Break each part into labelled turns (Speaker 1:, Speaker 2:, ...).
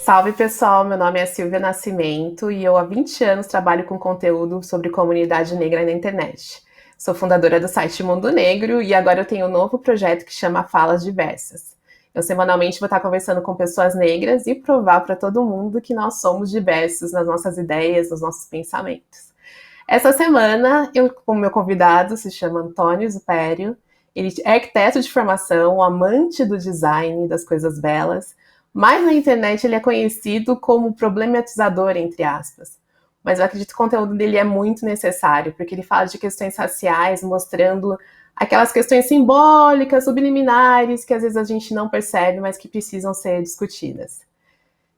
Speaker 1: Salve pessoal, meu nome é Silvia Nascimento e eu há 20 anos trabalho com conteúdo sobre comunidade negra na internet. Sou fundadora do site Mundo Negro e agora eu tenho um novo projeto que chama Falas Diversas. Eu semanalmente vou estar conversando com pessoas negras e provar para todo mundo que nós somos diversos nas nossas ideias, nos nossos pensamentos. Essa semana, o meu convidado se chama Antônio Zupério. Ele é arquiteto de formação, amante do design, das coisas belas, mas na internet ele é conhecido como problematizador, entre aspas. Mas eu acredito que o conteúdo dele é muito necessário, porque ele fala de questões raciais, mostrando aquelas questões simbólicas, subliminares, que às vezes a gente não percebe, mas que precisam ser discutidas.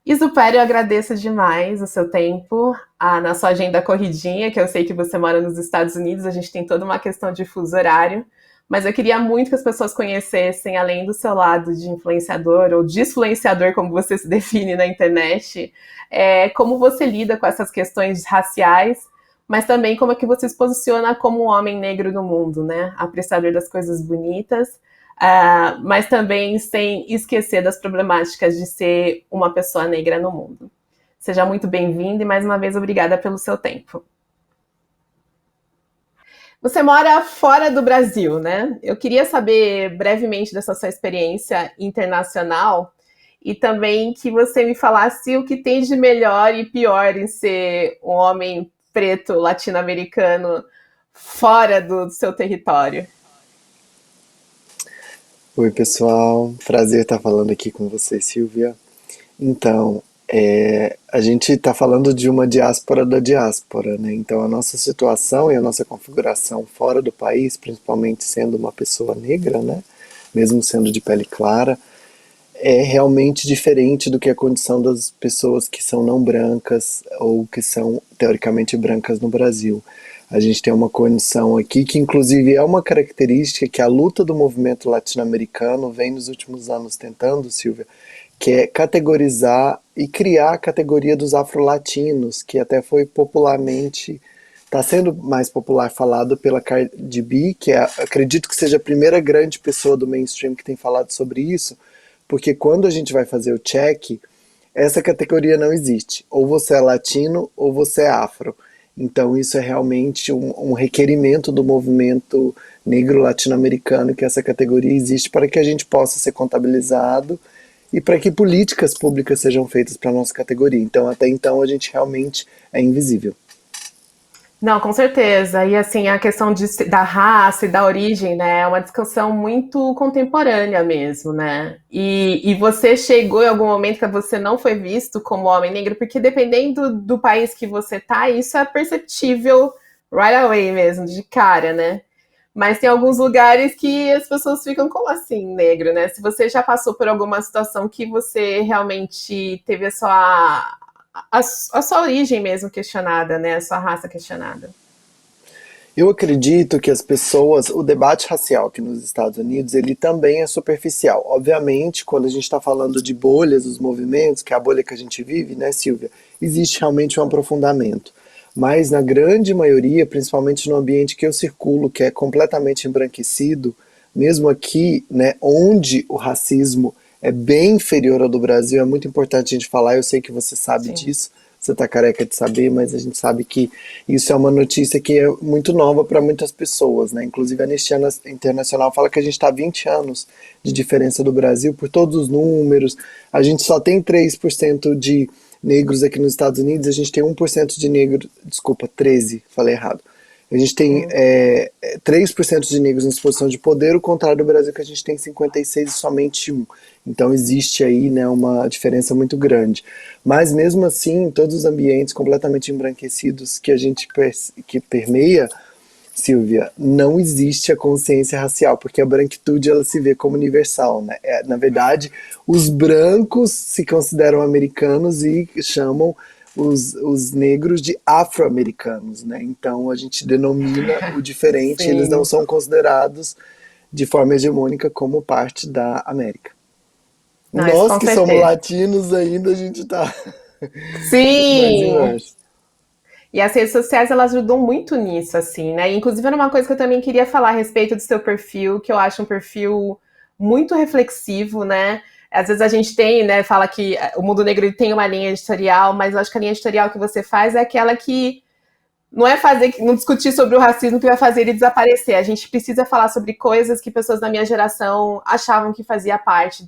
Speaker 1: Isupério, eu agradeço demais o seu tempo, na sua agenda corridinha, que eu sei que você mora nos Estados Unidos, a gente tem toda uma questão de fuso horário, mas eu queria muito que as pessoas conhecessem, além do seu lado de influenciador, ou desfluenciador, como você se define na internet, como você lida com essas questões raciais, mas também como é que você se posiciona como um homem negro no mundo, né? Apreciador das coisas bonitas, mas também sem esquecer das problemáticas de ser uma pessoa negra no mundo. Seja muito bem-vindo e, mais uma vez, obrigada pelo seu tempo. Você mora fora do Brasil, né? Eu queria saber brevemente dessa sua experiência internacional e também que você me falasse o que tem de melhor e pior em ser um homem preto latino-americano fora do seu território.
Speaker 2: Oi, pessoal. Prazer estar falando aqui com você, Silvia. Então, a gente está falando de uma diáspora da diáspora, né? Então, a nossa situação e a nossa configuração fora do país, principalmente sendo uma pessoa negra, né? Mesmo sendo de pele clara, é realmente diferente do que a condição das pessoas que são não brancas ou que são teoricamente brancas no Brasil. A gente tem uma condição aqui que inclusive é uma característica que a luta do movimento latino-americano vem nos últimos anos tentando, Silvia, que é categorizar e criar a categoria dos afro-latinos, que até foi popularmente, está sendo mais popular falado pela Cardi B, que acredito que seja a primeira grande pessoa do mainstream que tem falado sobre isso, porque quando a gente vai fazer o check, essa categoria não existe. Ou você é latino ou você é afro. Então isso é realmente um requerimento do movimento negro latino-americano que essa categoria existe para que a gente possa ser contabilizado e para que políticas públicas sejam feitas para a nossa categoria. Então até então a gente realmente é invisível.
Speaker 1: Não, com certeza. E assim, a questão da raça e da origem, né, é uma discussão muito contemporânea mesmo, né? E você chegou em algum momento que você não foi visto como homem negro, porque dependendo do país que você tá, isso é perceptível right away mesmo, de cara, né? Mas tem alguns lugares que as pessoas ficam como assim, negro, né? Se você já passou por alguma situação que você realmente teve a sua origem mesmo questionada, né? A sua raça questionada.
Speaker 2: Eu acredito que as pessoas, o debate racial aqui nos Estados Unidos, ele também é superficial. Obviamente, quando a gente está falando de bolhas, os movimentos, que é a bolha que a gente vive, né, Silvia, existe realmente um aprofundamento. Mas na grande maioria, principalmente no ambiente que eu circulo, que é completamente embranquecido, mesmo aqui, né, onde o racismo é bem inferior ao do Brasil, é muito importante a gente falar, eu sei que você sabe
Speaker 1: Sim.
Speaker 2: disso, você está careca de saber, mas a gente sabe que isso é uma notícia que é muito nova para muitas pessoas, né? Inclusive a Anistia Internacional fala que a gente está há 20 anos de diferença do Brasil por todos os números. A gente só tem 3% de negros aqui nos Estados Unidos, a gente tem 1% de negros, desculpa, 13, falei errado. A gente tem 3% de negros em posição de poder, o contrário do Brasil, que a gente tem 56 e somente 1. Então existe aí, né, uma diferença muito grande. Mas mesmo assim, em todos os ambientes completamente embranquecidos que a gente que permeia, Silvia, não existe a consciência racial, porque a branquitude ela se vê como universal, né? Na verdade, os brancos se consideram americanos e chamam os negros de afro-americanos, né? Então a gente denomina o diferente, eles não
Speaker 1: Sim.
Speaker 2: são considerados de forma hegemônica como parte da América.
Speaker 1: Não, isso
Speaker 2: Nós
Speaker 1: com
Speaker 2: que somos
Speaker 1: certeza.
Speaker 2: latinos ainda a gente tá mais
Speaker 1: Sim!
Speaker 2: embaixo.
Speaker 1: E as redes sociais, elas ajudam muito nisso, assim, né? Inclusive, era uma coisa que eu também queria falar a respeito do seu perfil, que eu acho um perfil muito reflexivo, né? Às vezes a gente tem, né, fala que o Mundo Negro ele tem uma linha editorial, mas eu acho que a linha editorial que você faz é aquela que não é fazer, não discutir sobre o racismo que vai fazer ele desaparecer. A gente precisa falar sobre coisas que pessoas da minha geração achavam que fazia parte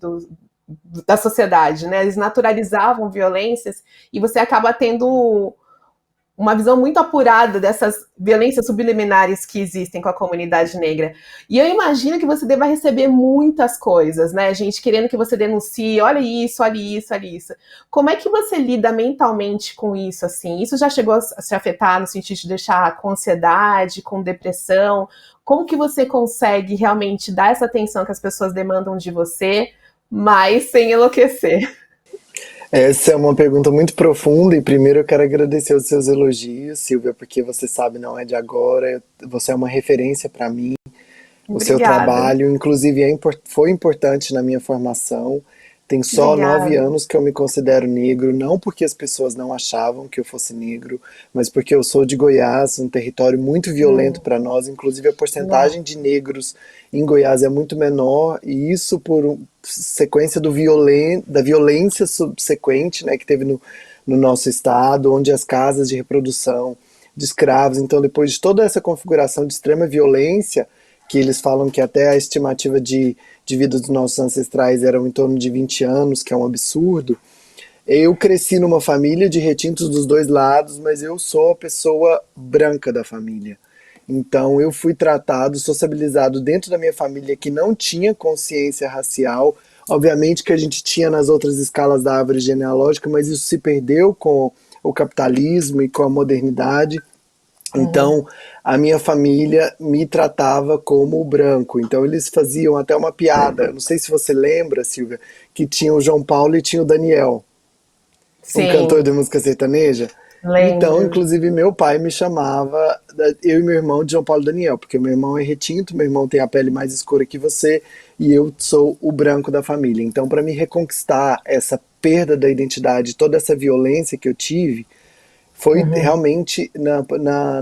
Speaker 1: da sociedade, né? Eles naturalizavam violências e você acaba tendo uma visão muito apurada dessas violências subliminares que existem com a comunidade negra. E eu imagino que você deva receber muitas coisas, né? Gente querendo que você denuncie, olha isso, olha isso, olha isso. Como é que você lida mentalmente com isso, assim? Isso já chegou a se afetar no sentido de deixar com ansiedade, com depressão? Como que você consegue realmente dar essa atenção que as pessoas demandam de você, mas sem enlouquecer?
Speaker 2: Essa é uma pergunta muito profunda e primeiro eu quero agradecer os seus elogios, Silvia, porque você sabe, não é de agora, você é uma referência para mim. O seu
Speaker 1: Obrigada.
Speaker 2: trabalho, inclusive, foi importante na minha formação. Tem só nove
Speaker 1: Obrigada.
Speaker 2: anos que eu me considero negro, não porque as pessoas não achavam que eu fosse negro, mas porque eu sou de Goiás, um território muito violento para nós. Inclusive, a
Speaker 1: Não.
Speaker 2: porcentagem de negros em Goiás é muito menor, e isso por sequência da violência subsequente, né, que teve no nosso estado, onde as casas de reprodução de escravos. Então, depois de toda essa configuração de extrema violência, que eles falam que até a estimativa de vida dos nossos ancestrais eram em torno de 20 anos, que é um absurdo. Eu cresci numa família de retintos dos dois lados, mas eu sou a pessoa branca da família. Então eu fui tratado, sociabilizado dentro da minha família que não tinha consciência racial. Obviamente que a gente tinha nas outras escalas da árvore genealógica, mas isso se perdeu com o capitalismo e com a modernidade.
Speaker 1: Uhum.
Speaker 2: Então, a minha família me tratava como branco. Então, eles faziam até uma piada. Não sei se você lembra, Silvia, que tinha o João Paulo e tinha o Daniel, um cantor
Speaker 1: Sim,
Speaker 2: de música sertaneja. Então,
Speaker 1: lembro.
Speaker 2: inclusive, meu pai me chamava, eu e meu irmão, de João Paulo e Daniel, porque meu irmão é retinto, meu irmão tem a pele mais escura que você, e eu sou o branco da família. Então, para me reconquistar essa perda da identidade, toda essa violência que eu tive, foi
Speaker 1: Uhum.
Speaker 2: realmente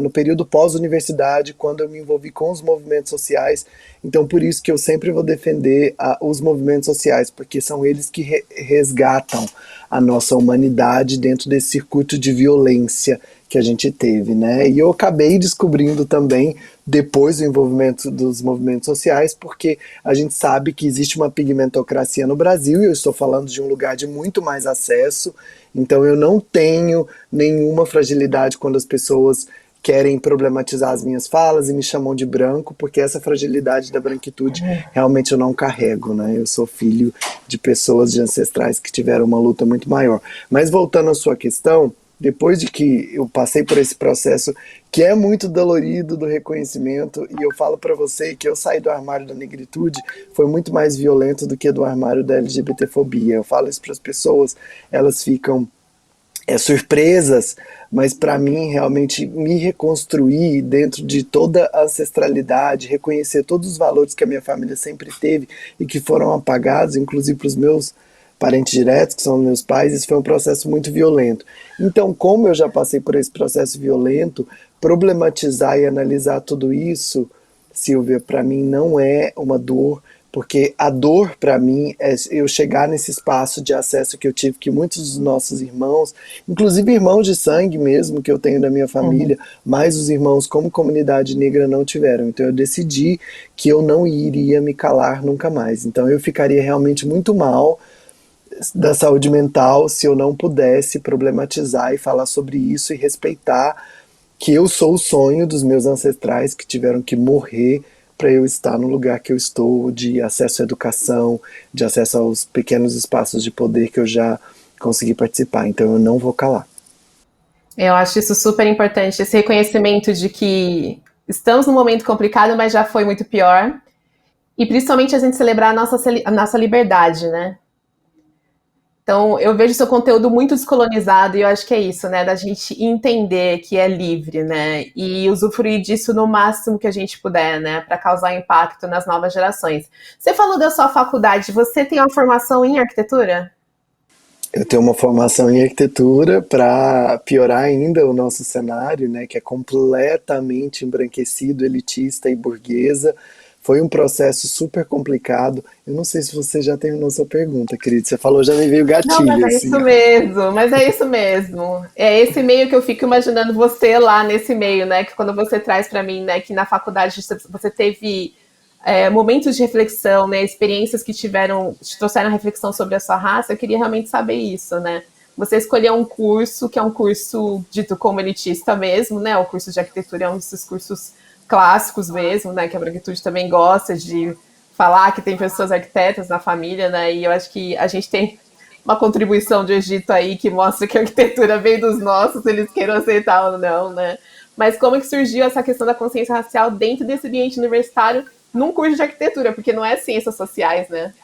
Speaker 2: no período pós-universidade, quando eu me envolvi com os movimentos sociais. Então, por isso que eu sempre vou defender os movimentos sociais, porque são eles que resgatam a nossa humanidade dentro desse circuito de violência que a gente teve, né? E eu acabei descobrindo também, depois do envolvimento dos movimentos sociais, porque a gente sabe que existe uma pigmentocracia no Brasil, e eu estou falando de um lugar de muito mais acesso, então eu não tenho nenhuma fragilidade quando as pessoas querem problematizar as minhas falas e me chamam de branco, porque essa fragilidade da branquitude realmente eu não carrego, né? Eu sou filho de pessoas, de ancestrais que tiveram uma luta muito maior. Mas voltando à sua questão, depois de que eu passei por esse processo que é muito dolorido do reconhecimento, e eu falo para você que eu saí do armário da negritude foi muito mais violento do que do armário da LGBTfobia. Eu falo isso para as pessoas, elas ficam surpresas, mas para mim realmente me reconstruir dentro de toda a ancestralidade, reconhecer todos os valores que a minha família sempre teve e que foram apagados, inclusive para os meus parentes diretos, que são meus pais, isso foi um processo muito violento. Então, como eu já passei por esse processo violento, problematizar e analisar tudo isso, Silvia, para mim não é uma dor, porque a dor para mim é eu chegar nesse espaço de acesso que eu tive, que muitos dos nossos irmãos, inclusive irmãos de sangue mesmo que eu tenho da minha
Speaker 1: Uhum.
Speaker 2: família, mas os irmãos como comunidade negra não tiveram. Então eu decidi que eu não iria me calar nunca mais. Então eu ficaria realmente muito mal da saúde mental se eu não pudesse problematizar e falar sobre isso e respeitar que eu sou o sonho dos meus ancestrais que tiveram que morrer para eu estar no lugar que eu estou, de acesso à educação, de acesso aos pequenos espaços de poder que eu já consegui participar. Então eu não vou calar.
Speaker 1: Eu acho isso super importante, esse reconhecimento de que estamos num momento complicado, mas já foi muito pior. E principalmente a gente celebrar a nossa liberdade, né? Então, eu vejo seu conteúdo muito descolonizado e eu acho que é isso, né? Da gente entender que é livre, né? E usufruir disso no máximo que a gente puder, né? Para causar impacto nas novas gerações. Você falou da sua faculdade, você tem uma formação em arquitetura?
Speaker 2: Eu tenho uma formação em arquitetura para piorar ainda o nosso cenário, né, que é completamente embranquecido, elitista e burguesa, Foi um processo super complicado. Eu não sei se você já terminou sua pergunta, querido. Você falou, já me veio
Speaker 1: Não, mas
Speaker 2: gatilho,
Speaker 1: é
Speaker 2: assim.
Speaker 1: isso mesmo, mas é isso mesmo. É esse meio que eu fico imaginando você lá nesse meio, né? Que quando você traz para mim, né, que na faculdade você teve momentos de reflexão, né? Experiências que te trouxeram reflexão sobre a sua raça, eu queria realmente saber isso, né? Você escolheu um curso que é um curso dito como elitista mesmo, né? O curso de arquitetura é um desses cursos clássicos mesmo, né? Que a branquitude também gosta de falar que tem pessoas arquitetas na família, né? E eu acho que a gente tem uma contribuição do Egito aí que mostra que a arquitetura vem dos nossos, eles queiram aceitar ou não, né? Mas como é que surgiu essa questão da consciência racial dentro desse ambiente universitário num curso de arquitetura? Porque não é ciências sociais, né?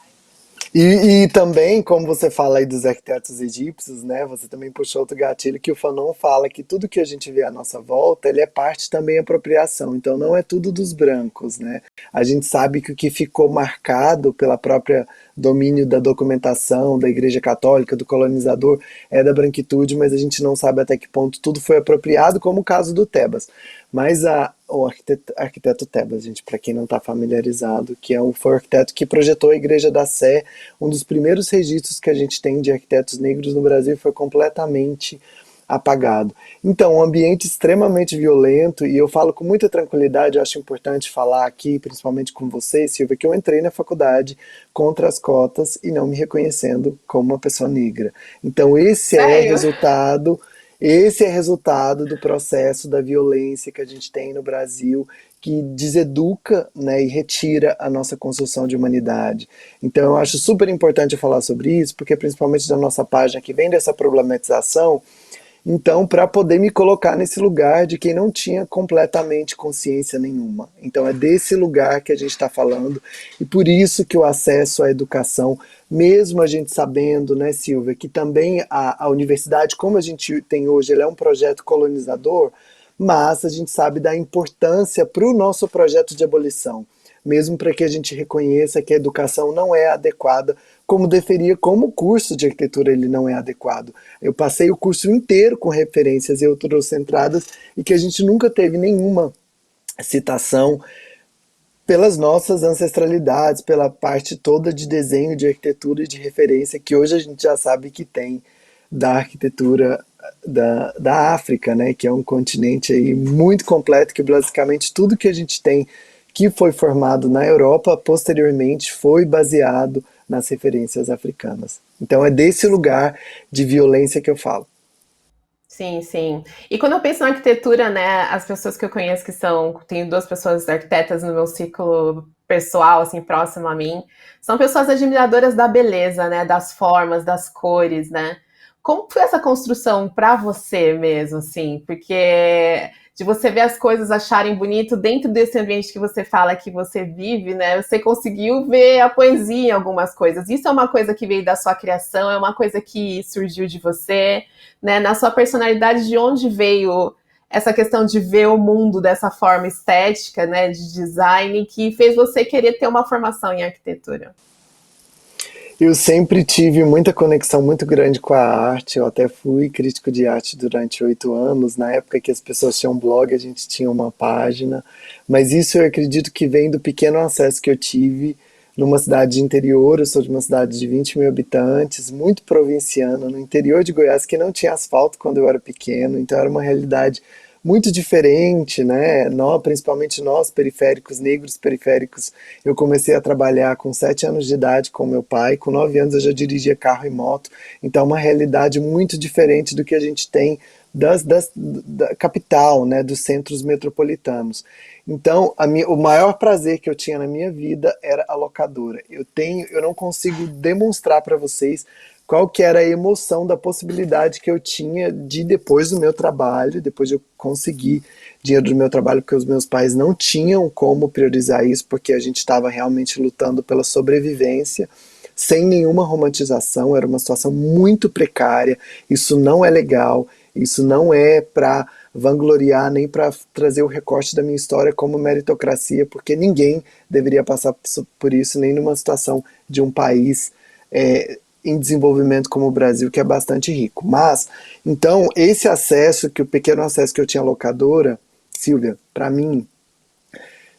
Speaker 2: E também, como você fala aí dos arquitetos egípcios, né? Você também puxou outro gatilho que o Fanon fala que tudo que a gente vê à nossa volta, ele é parte também apropriação. Então não é tudo dos brancos, né? A gente sabe que o que ficou marcado pela própria domínio da documentação, da Igreja Católica, do colonizador, é da branquitude, mas a gente não sabe até que ponto tudo foi apropriado, como o caso do Tebas. Mas o arquiteto Tebas, gente, para quem não está familiarizado, foi o arquiteto que projetou a Igreja da Sé, um dos primeiros registros que a gente tem de arquitetos negros no Brasil foi completamente apagado. Então, um ambiente extremamente violento, e eu falo com muita tranquilidade, eu acho importante falar aqui, principalmente com você, Silvia, que eu entrei na faculdade contra as cotas e não me reconhecendo como uma pessoa negra. Então,
Speaker 1: Sério?
Speaker 2: esse é resultado do processo da violência que a gente tem no Brasil, que deseduca, né, e retira a nossa construção de humanidade. Então eu acho super importante falar sobre isso, porque principalmente da nossa página que vem dessa problematização, então, para poder me colocar nesse lugar de quem não tinha completamente consciência nenhuma. Então, é desse lugar que a gente está falando, e por isso que o acesso à educação, mesmo a gente sabendo, né, Silvia, que também a universidade, como a gente tem hoje, ela é um projeto colonizador, mas a gente sabe da importância para o nosso projeto de abolição, mesmo para que a gente reconheça que a educação não é adequada como deveria, como o curso de arquitetura ele não é adequado. Eu passei o curso inteiro com referências eurocentradas e que a gente nunca teve nenhuma citação pelas nossas ancestralidades, pela parte toda de desenho, de arquitetura e de referência que hoje a gente já sabe que tem da arquitetura da África, né, que é um continente aí muito completo, que basicamente tudo que a gente tem que foi formado na Europa, posteriormente foi baseado nas referências africanas. Então é desse lugar de violência que eu falo.
Speaker 1: Sim, sim. E quando eu penso na arquitetura, né, as pessoas que eu conheço que são, tenho duas pessoas arquitetas no meu ciclo pessoal, assim, próximo a mim, são pessoas admiradoras da beleza, né, das formas, das cores, né? Como foi essa construção para você mesmo, assim? Porque de você ver as coisas acharem bonito dentro desse ambiente que você fala que você vive, né? Você conseguiu ver a poesia em algumas coisas. Isso é uma coisa que veio da sua criação, é uma coisa que surgiu de você, né, na sua personalidade, de onde veio essa questão de ver o mundo dessa forma estética, né, de design, que fez você querer ter uma formação em arquitetura?
Speaker 2: Eu sempre tive muita conexão muito grande com a arte. Eu até fui crítico de arte durante 8 anos. Na época que as pessoas tinham blog, a gente tinha uma página. Mas isso eu acredito que vem do pequeno acesso que eu tive numa cidade de interior. Eu sou de uma cidade de 20 mil habitantes, muito provinciana, no interior de Goiás, que não tinha asfalto quando eu era pequeno. Então era uma realidade muito diferente, né? Nós, principalmente nós, periféricos, negros periféricos, eu comecei a trabalhar com 7 anos de idade com meu pai, com 9 anos eu já dirigia carro e moto, então é uma realidade muito diferente do que a gente tem da capital, né, dos centros metropolitanos. Então, o maior prazer que eu tinha na minha vida era a locadora. Eu não consigo demonstrar para vocês qual que era a emoção da possibilidade que eu tinha de, depois do meu trabalho, depois de eu conseguir dinheiro do meu trabalho, porque os meus pais não tinham como priorizar isso, porque a gente estava realmente lutando pela sobrevivência, sem nenhuma romantização, era uma situação muito precária, isso não é legal, isso não é para vangloriar, nem para trazer o recorte da minha história como meritocracia, porque ninguém deveria passar por isso, nem numa situação de um país em desenvolvimento como o Brasil, que é bastante rico. Mas, então, o pequeno acesso que eu tinha à locadora, Silvia, para mim,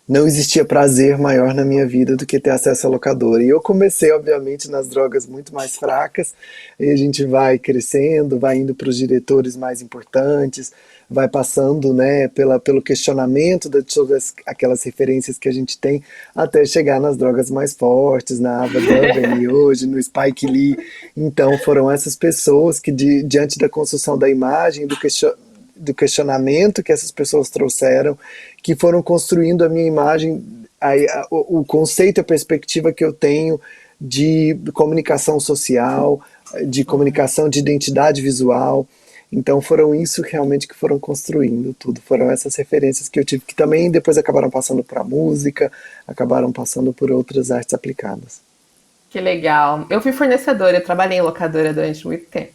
Speaker 2: não existia prazer maior na minha vida do que ter acesso à locadora. E eu comecei, obviamente, nas drogas muito mais fracas, e a gente vai crescendo, vai indo para os diretores mais importantes, vai passando, né, pelo questionamento de todas aquelas referências que a gente tem, até chegar nas drogas mais fortes, na Ava DuVernay hoje, no Spike Lee. Então foram essas pessoas que, diante da construção da imagem, do questionamento que essas pessoas trouxeram, que foram construindo a minha imagem, o conceito e a perspectiva que eu tenho de comunicação social, de comunicação de identidade visual. Então foram isso realmente que foram construindo tudo, foram essas referências que eu tive, que também depois acabaram passando para a música, acabaram passando por outras artes aplicadas.
Speaker 1: Que legal. Eu fui fornecedora, eu trabalhei em locadora durante muito tempo.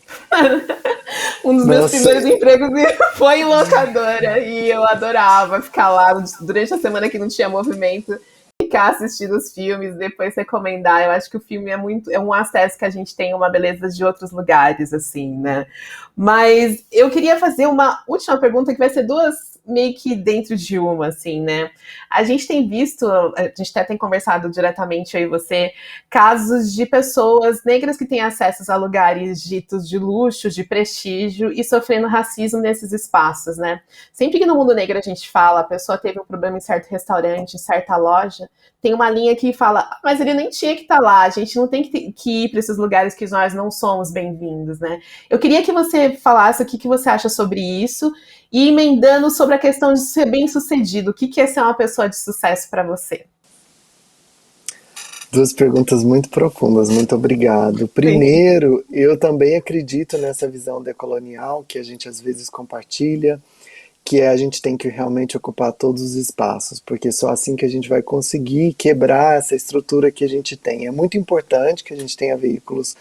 Speaker 1: Um dos meus
Speaker 2: Nossa,
Speaker 1: primeiros empregos foi em locadora e eu adorava ficar lá durante a semana que não tinha movimento, ficar assistindo os filmes, depois recomendar. Eu acho que o filme é um acesso que a gente tem uma beleza de outros lugares, assim, né? Mas eu queria fazer uma última pergunta que vai ser duas meio que dentro de uma, assim, né? A gente tem visto, a gente até tem conversado diretamente eu e você, casos de pessoas negras que têm acesso a lugares ditos de luxo, de prestígio e sofrendo racismo nesses espaços, né? Sempre que no mundo negro a gente fala, a pessoa teve um problema em certo restaurante, em certa loja, tem uma linha que fala, mas ele nem tinha que estar lá, a gente não tem que ir para esses lugares que nós não somos bem-vindos, né? Eu queria que você falasse o que você acha sobre isso e emendando sobre a questão de ser bem-sucedido. O que é ser uma pessoa de sucesso para você?
Speaker 2: duas perguntas muito profundas, muito obrigado.
Speaker 1: Sim.
Speaker 2: Primeiro, eu também acredito nessa visão decolonial que a gente às vezes compartilha, que é a gente tem que realmente ocupar todos os espaços, porque só assim que a gente vai conseguir quebrar essa estrutura que a gente tem. É muito importante que a gente tenha veículos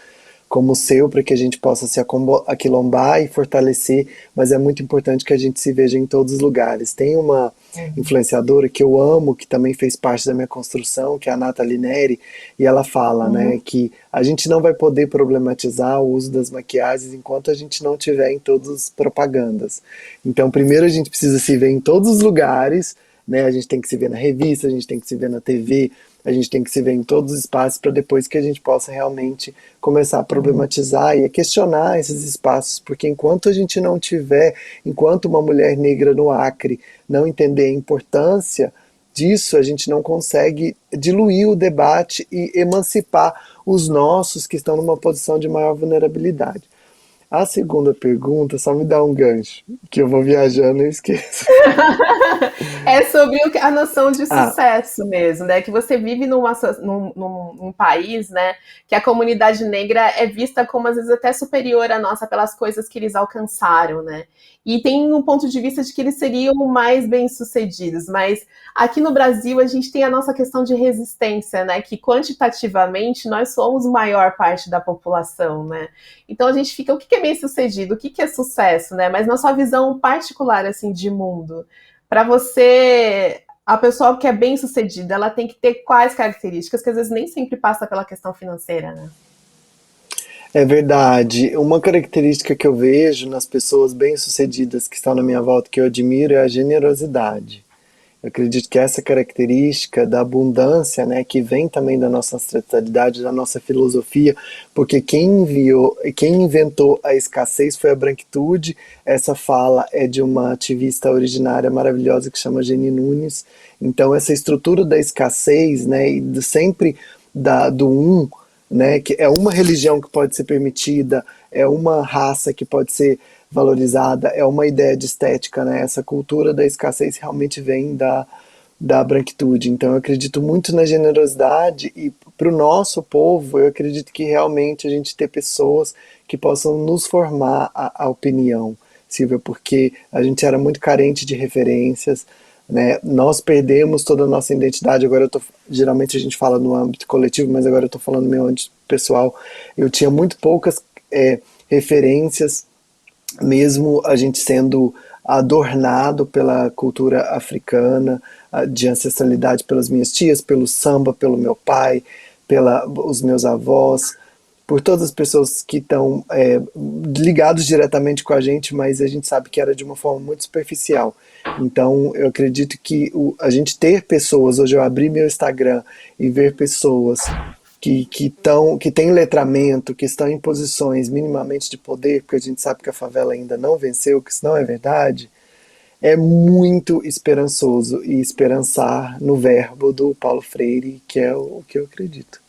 Speaker 2: como o seu para que a gente possa se aquilombar e fortalecer, mas é muito importante que a gente se veja em todos os lugares. Tem uma influenciadora que eu amo, que também fez parte da minha construção, que é a Nathalie Neri, e ela fala, né,
Speaker 1: Uhum.
Speaker 2: que a gente não vai poder problematizar o uso das maquiagens enquanto a gente não tiver em todas as propagandas. Então, primeiro a gente precisa se ver em todos os lugares, né? A gente tem que se ver na revista, a gente tem que se ver na TV, a gente tem que se ver em todos os espaços para depois que a gente possa realmente começar a problematizar e a questionar esses espaços, porque enquanto a gente não tiver, enquanto uma mulher negra no Acre não entender a importância disso, a gente não consegue diluir o debate e emancipar os nossos que estão numa posição de maior vulnerabilidade. A segunda pergunta, só me dá um gancho, que eu vou viajando e esqueço.
Speaker 1: É sobre a noção de
Speaker 2: Ah,
Speaker 1: sucesso mesmo, né? Que você vive num país, né? Que a comunidade negra é vista como às vezes até superior à nossa pelas coisas que eles alcançaram, né? E tem um ponto de vista de que eles seriam mais bem-sucedidos, mas aqui no Brasil a gente tem a nossa questão de resistência, né? Que quantitativamente nós somos a maior parte da população, né? Então a gente fica, o que é bem-sucedido? O que é sucesso, né? Mas na sua visão particular, assim, de mundo, para você, a pessoa que é bem sucedida, ela tem que ter quais características, que às vezes nem sempre passa pela questão financeira, né?
Speaker 2: é verdade. Uma característica que eu vejo nas pessoas bem-sucedidas que estão na minha volta, que eu admiro, é a generosidade. Eu acredito que essa característica da abundância, né, que vem também da nossa ancestralidade, da nossa filosofia, porque quem inventou a escassez foi a branquitude. Essa fala é de uma ativista originária maravilhosa que chama Jenny Nunes. Então essa estrutura da escassez, né, e sempre do né, que é uma religião que pode ser permitida, é uma raça que pode ser valorizada, é uma ideia de estética, né? Essa cultura da escassez realmente vem da branquitude. Então eu acredito muito na generosidade e para o nosso povo eu acredito que realmente a gente ter pessoas que possam nos formar a opinião, Silvia, porque a gente era muito carente de referências, né? Nós perdemos toda a nossa identidade. Agora geralmente a gente fala no âmbito coletivo, mas agora eu estou falando no meu âmbito pessoal. Eu tinha muito poucas referências, mesmo a gente sendo adornado pela cultura africana, de ancestralidade pelas minhas tias, pelo samba, pelo meu pai, pelos meus avós. por todas as pessoas que estão ligados diretamente com a gente, mas a gente sabe que era de uma forma muito superficial. Então, eu acredito que a gente ter pessoas, hoje eu abri meu Instagram e ver pessoas que têm letramento, que estão em posições minimamente de poder, porque a gente sabe que a favela ainda não venceu, que isso não é verdade, é muito esperançoso e esperançar no verbo do Paulo Freire, que é o que eu acredito.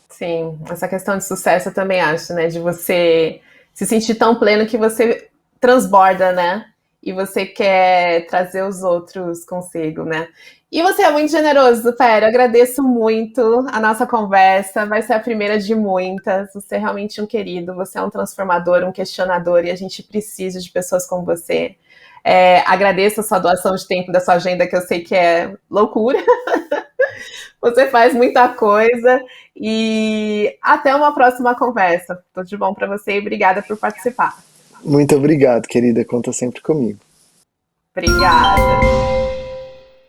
Speaker 1: Sim, essa questão de sucesso eu também acho, né? De você se sentir tão pleno que você transborda, né? E você quer trazer os outros consigo, né? E você é muito generoso, Pera. Eu agradeço muito a nossa conversa. Vai ser a primeira de muitas. Você é realmente um querido. Você é um transformador, um questionador, e a gente precisa de pessoas como você. Agradeço a sua doação de tempo da sua agenda, que eu sei que é loucura. Você faz muita coisa e até uma próxima conversa. Tudo de bom para você e obrigada por participar.
Speaker 2: Muito obrigado, querida. Conta sempre comigo.
Speaker 1: Obrigada.